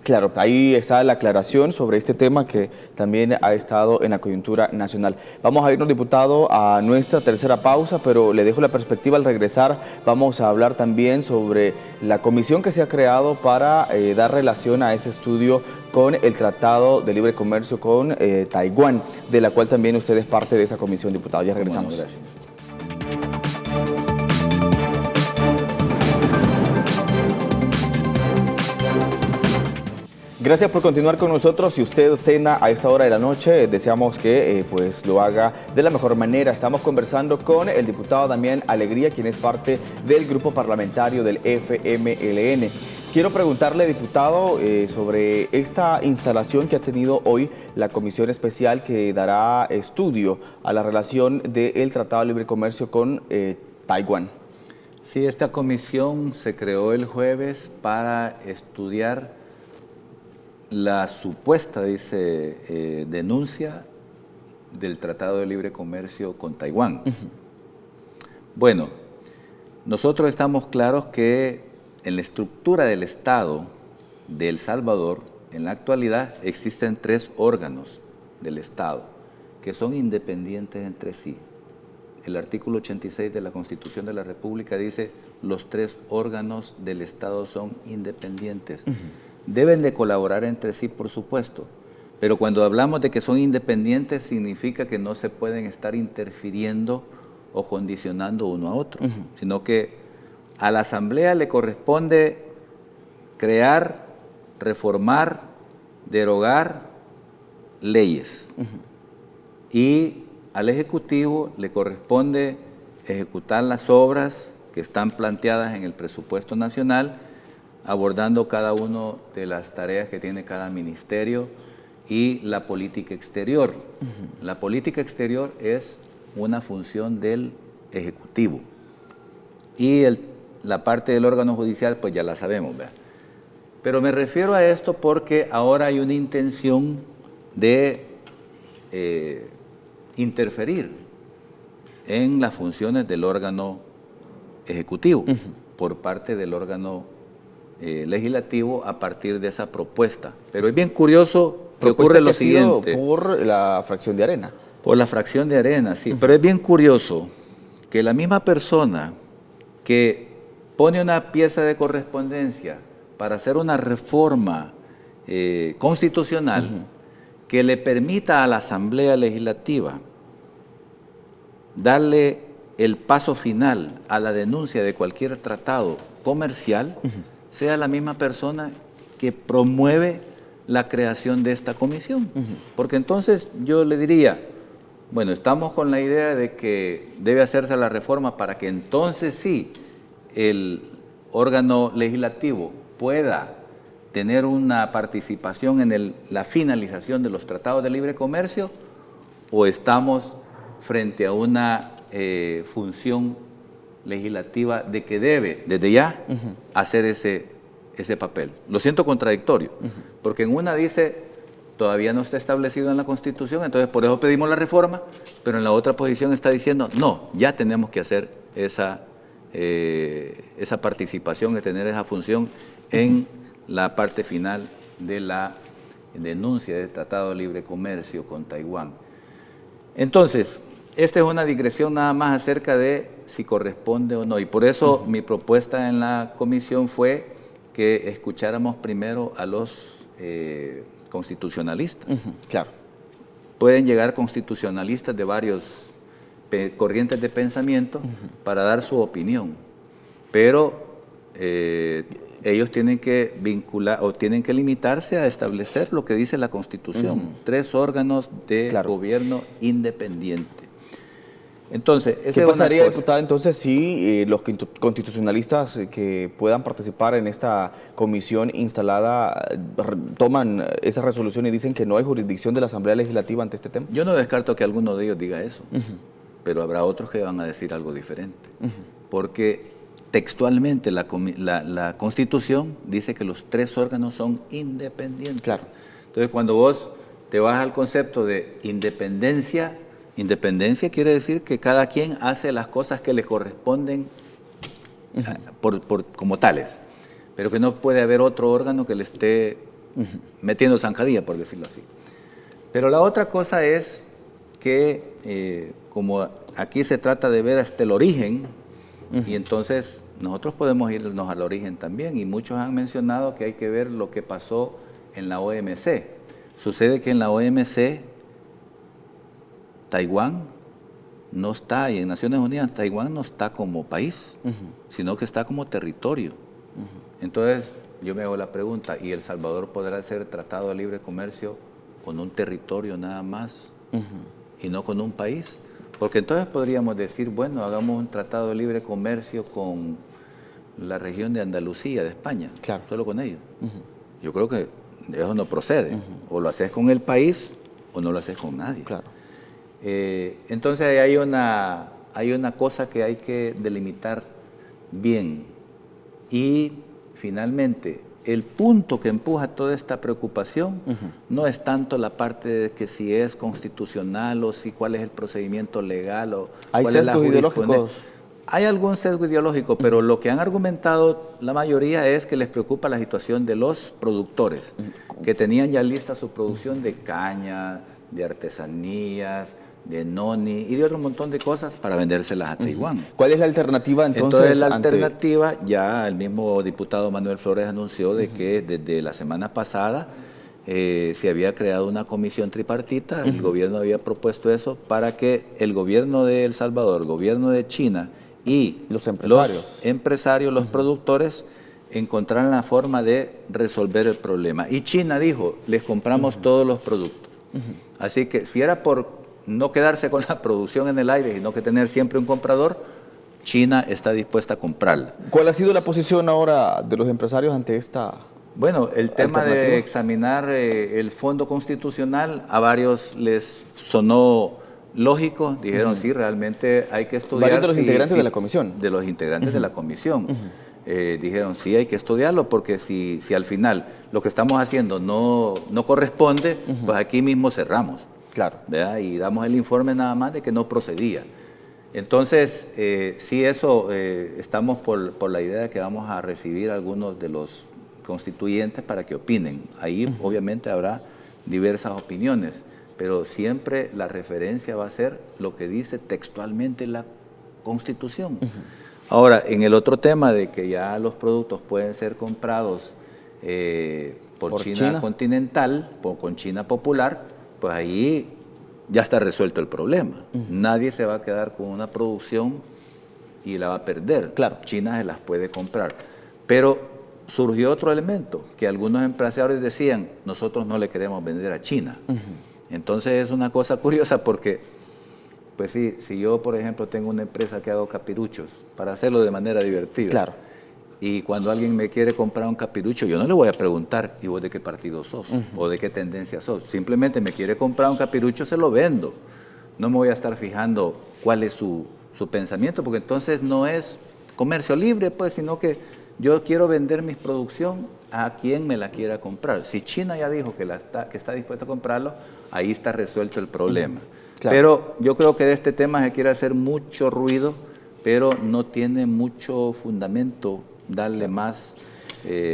Claro, ahí está la aclaración sobre este tema que también ha estado en la coyuntura nacional. Vamos a irnos, diputado, a nuestra tercera pausa, pero le dejo la perspectiva al regresar. Vamos a hablar también sobre la comisión que se ha creado para dar relación a ese estudio con el Tratado de Libre Comercio con Taiwán, de la cual también usted es parte de esa comisión, diputado. Ya regresamos. Bueno, gracias. Gracias por continuar con nosotros. Si usted cena a esta hora de la noche, deseamos que pues lo haga de la mejor manera. Estamos conversando con el diputado Damián Alegría, quien es parte del grupo parlamentario del FMLN. Quiero preguntarle, diputado, sobre esta instalación que ha tenido hoy la Comisión Especial que dará estudio a la relación del Tratado de Libre Comercio con Taiwán. Sí, esta comisión se creó el jueves para estudiar la supuesta, denuncia del Tratado de Libre Comercio con Taiwán. Bueno, nosotros estamos claros que en la estructura del Estado de El Salvador, en la actualidad, existen 3 órganos del Estado que son independientes entre sí. El artículo 86 de la Constitución de la República dice: los 3 órganos del Estado son independientes. Deben de colaborar entre sí, por supuesto, pero cuando hablamos de que son independientes significa que no se pueden estar interfiriendo o condicionando uno a otro, sino que a la Asamblea le corresponde crear, reformar, derogar leyes y al Ejecutivo le corresponde ejecutar las obras que están planteadas en el presupuesto nacional, abordando cada una de las tareas que tiene cada ministerio y la política exterior. La política exterior es una función del Ejecutivo y la parte del órgano judicial pues ya la sabemos, ¿verdad? Pero me refiero a esto porque ahora hay una intención de interferir en las funciones del órgano ejecutivo por parte del órgano legislativo a partir de esa propuesta. Pero es bien curioso que ocurre lo siguiente. Por la fracción de Arena. Por la fracción de Arena, sí. Pero es bien curioso que la misma persona que pone una pieza de correspondencia para hacer una reforma constitucional que le permita a la Asamblea Legislativa darle el paso final a la denuncia de cualquier tratado comercial, sea la misma persona que promueve la creación de esta comisión. Porque entonces yo le diría, bueno, estamos con la idea de que debe hacerse la reforma para que entonces sí el órgano legislativo pueda tener una participación en la finalización de los tratados de libre comercio, o estamos frente a una función legislativa de que debe, desde ya, hacer ese papel. Lo siento contradictorio, porque en una dice, todavía no está establecido en la Constitución, entonces por eso pedimos la reforma, pero en la otra posición está diciendo, no, ya tenemos que hacer esa participación, de tener esa función en la parte final de la denuncia del Tratado de Libre Comercio con Taiwán. Entonces, esta es una digresión nada más acerca de si corresponde o no, y por eso mi propuesta en la comisión fue que escucháramos primero a los constitucionalistas. Claro. Pueden llegar constitucionalistas de varios corrientes de pensamiento para dar su opinión, pero ellos tienen que vincular o tienen que limitarse a establecer lo que dice la Constitución, 3 órganos de gobierno independiente. Entonces, ¿qué pasaría, diputada, entonces si los constitucionalistas que puedan participar en esta comisión instalada toman esa resolución y dicen que no hay jurisdicción de la Asamblea Legislativa ante este tema? Yo no descarto que alguno de ellos diga eso, pero habrá otros que van a decir algo diferente, porque textualmente la Constitución dice que los 3 órganos son independientes. Claro. Entonces, cuando vos te vas al concepto de independencia quiere decir que cada quien hace las cosas que le corresponden como tales, pero que no puede haber otro órgano que le esté metiendo zancadilla, por decirlo así. Pero la otra cosa es que como aquí se trata de ver hasta el origen, y entonces nosotros podemos irnos al origen también, y muchos han mencionado que hay que ver lo que pasó en la OMC. Sucede que en la OMC Taiwán no está, y en Naciones Unidas Taiwán no está como país, sino que está como territorio. Entonces yo me hago la pregunta, ¿y El Salvador podrá ser tratado de libre comercio con un territorio nada más y no con un país? Porque entonces podríamos decir, bueno, hagamos un tratado de libre comercio con la región de Andalucía, de España, claro, solo con ellos. Yo creo que eso no procede. O lo haces con el país o no lo haces con nadie. Claro. Entonces hay una cosa que hay que delimitar bien. Y finalmente, el punto que empuja toda esta preocupación no es tanto la parte de que si es constitucional o si cuál es el procedimiento legal o cuál es la jurisprudencia. Hay algún sesgo ideológico, pero lo que han argumentado la mayoría es que les preocupa la situación de los productores, que tenían ya lista su producción de caña, de artesanías, de noni y de otro montón de cosas para vendérselas a Taiwán. ¿Cuál es la alternativa entonces? Entonces la alternativa, ya el mismo diputado Manuel Flores anunció de que desde la semana pasada se había creado una comisión tripartita, el gobierno había propuesto eso para que el gobierno de El Salvador, el gobierno de China y los empresarios, los productores encontraran la forma de resolver el problema. Y China dijo, les compramos todos los productos. Así que si era por no quedarse con la producción en el aire, sino que tener siempre un comprador, China está dispuesta a comprarla. ¿Cuál ha sido la posición ahora de los empresarios ante esta? Bueno, el tema de examinar el fondo constitucional, a varios les sonó lógico, dijeron sí, realmente hay que estudiar. Varios de los integrantes de la comisión. De los integrantes de la comisión. Dijeron sí, hay que estudiarlo porque si al final lo que estamos haciendo no corresponde, pues aquí mismo cerramos. Claro. ¿Verdad? Y damos el informe nada más de que no procedía. Entonces, sí, eso, estamos por la idea de que vamos a recibir a algunos de los constituyentes para que opinen. Ahí obviamente habrá diversas opiniones, pero siempre la referencia va a ser lo que dice textualmente la Constitución. Ahora, en el otro tema de que ya los productos pueden ser comprados por China continental, con China popular, pues ahí ya está resuelto el problema. Nadie se va a quedar con una producción y la va a perder. Claro. China se las puede comprar. Pero surgió otro elemento, que algunos empresarios decían, nosotros no le queremos vender a China. Entonces es una cosa curiosa porque, pues sí, si yo, por ejemplo, tengo una empresa que hago capiruchos, para hacerlo de manera divertida. Claro. Y cuando alguien me quiere comprar un capirucho, yo no le voy a preguntar, ¿y vos de qué partido sos? ¿O de qué tendencia sos? Simplemente me quiere comprar un capirucho, se lo vendo. No me voy a estar fijando cuál es su pensamiento, porque entonces no es comercio libre, pues, sino que yo quiero vender mi producción a quien me la quiera comprar. Si China ya dijo que está dispuesta a comprarlo, ahí está resuelto el problema. Claro. Pero yo creo que de este tema se quiere hacer mucho ruido, pero no tiene mucho fundamento darle más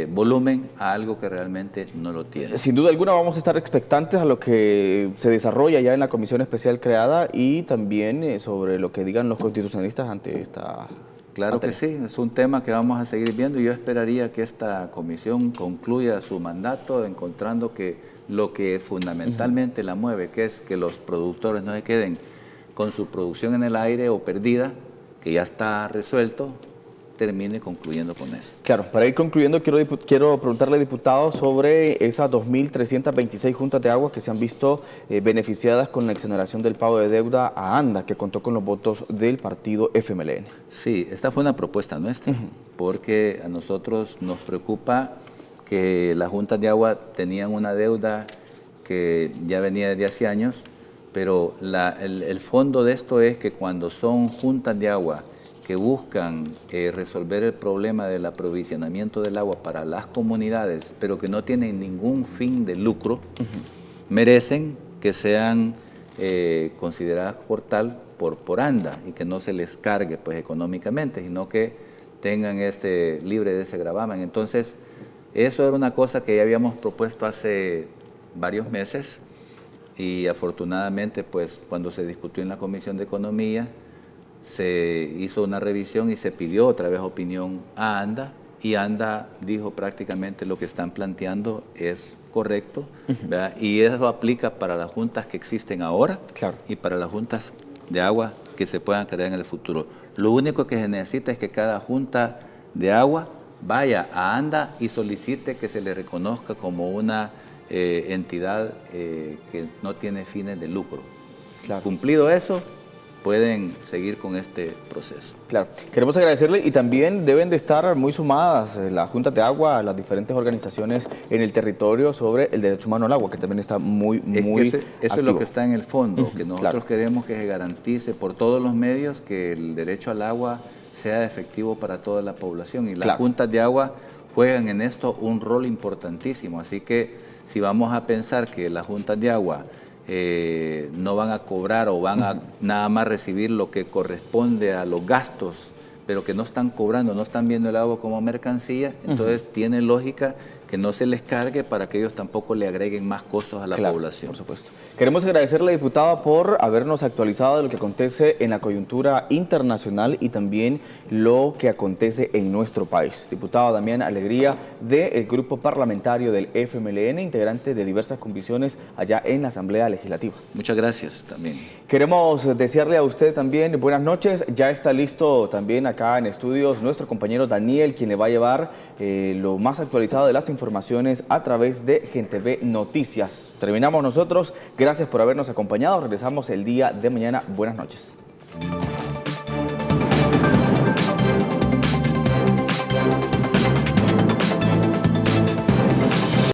volumen a algo que realmente no lo tiene. Sin duda alguna vamos a estar expectantes a lo que se desarrolla ya en la comisión especial creada y también sobre lo que digan los constitucionalistas ante esta... Claro que sí, es un tema que vamos a seguir viendo y yo esperaría que esta comisión concluya su mandato encontrando que lo que fundamentalmente la mueve, que es que los productores no se queden con su producción en el aire o perdida, que ya está resuelto, termine concluyendo con eso. Claro, para ir concluyendo, quiero preguntarle, diputado, sobre esas 2.326 juntas de agua que se han visto beneficiadas con la exoneración del pago de deuda a ANDA, que contó con los votos del partido FMLN. Sí, esta fue una propuesta nuestra, porque a nosotros nos preocupa que las juntas de agua tenían una deuda que ya venía desde hace años, pero el fondo de esto es que cuando son juntas de agua que buscan resolver el problema del aprovisionamiento del agua para las comunidades, pero que no tienen ningún fin de lucro, merecen que sean consideradas por tal por ANDA y que no se les cargue pues económicamente, sino que tengan libre de ese gravamen. Entonces, eso era una cosa que ya habíamos propuesto hace varios meses y afortunadamente pues cuando se discutió en la Comisión de Economía se hizo una revisión y se pidió otra vez opinión a ANDA y ANDA dijo prácticamente lo que están planteando es correcto, ¿verdad? Y eso aplica para las juntas que existen ahora y para las juntas de agua que se puedan crear en el futuro. Lo único que se necesita es que cada junta de agua vaya a ANDA y solicite que se le reconozca como una entidad que no tiene fines de lucro. Cumplido eso, pueden seguir con este proceso. Claro, queremos agradecerle y también deben de estar muy sumadas las juntas de agua, las diferentes organizaciones en el territorio sobre el derecho humano al agua, que también está muy eso es lo que está en el fondo, que nosotros queremos que se garantice por todos los medios que el derecho al agua sea efectivo para toda la población y las juntas de agua juegan en esto un rol importantísimo, así que si vamos a pensar que las juntas de agua no van a cobrar o van a nada más recibir lo que corresponde a los gastos, pero que no están cobrando, no están viendo el agua como mercancía, entonces tiene lógica que no se les cargue para que ellos tampoco le agreguen más costos a la población. Por supuesto. Queremos agradecerle, diputada, por habernos actualizado de lo que acontece en la coyuntura internacional y también lo que acontece en nuestro país. Diputado Damián Alegría, del grupo parlamentario del FMLN, integrante de diversas comisiones allá en la Asamblea Legislativa. Muchas gracias también. Queremos desearle a usted también buenas noches. Ya está listo también acá en estudios nuestro compañero Daniel, quien le va a llevar lo más actualizado de las informaciones a través de GenTV Noticias. Terminamos nosotros. Gracias por habernos acompañado. Regresamos el día de mañana. Buenas noches.